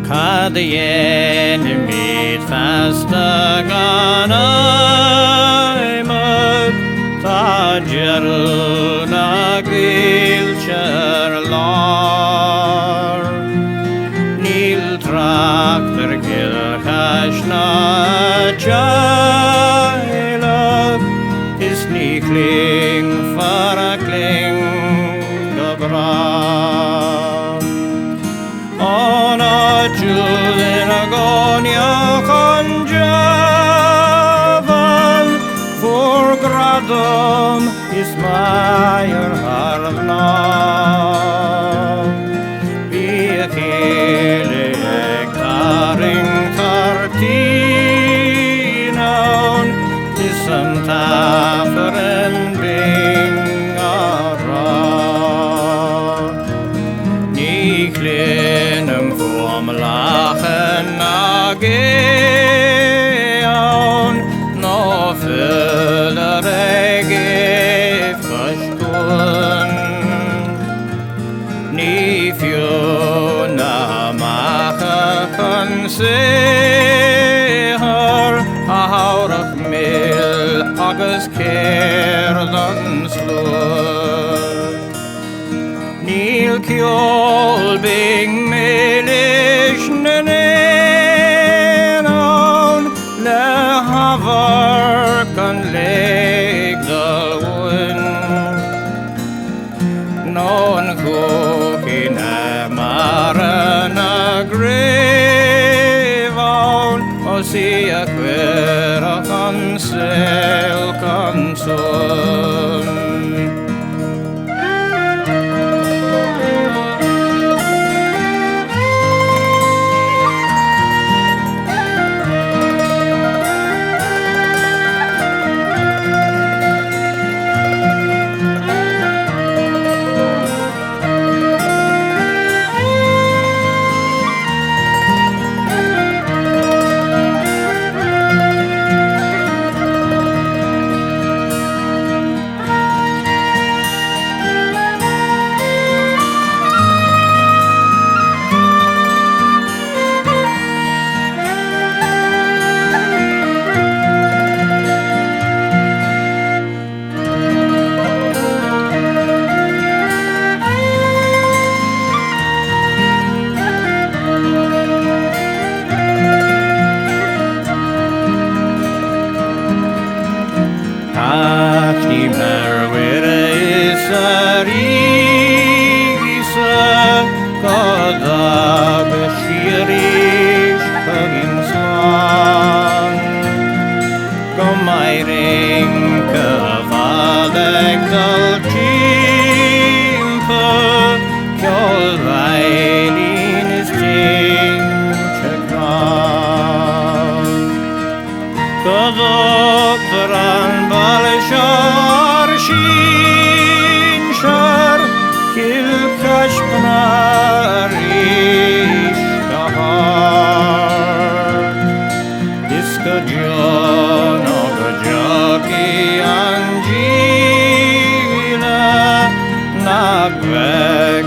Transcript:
Hade enemy fasta gana Tajer na gilcher lar Nil trakter gilchash na chaila Is nikling farakling gabra Ona julen agonia conjavan For gradom is maier harvna Viekele ektaring tartinaun Isam taferen bingara Niklenum vom lachen nageon No föllerege verstun Ni fjuna mache kan seher Aurach mil agus kerdan slur Níl kjol bing melish nenenon Le havar kan leg dalwin Non kukin marana grevon O sia kvera kan sel kan sun Godopran balshar shin shar kil kashpnarish kahar Diska jono gajaki angina nagvek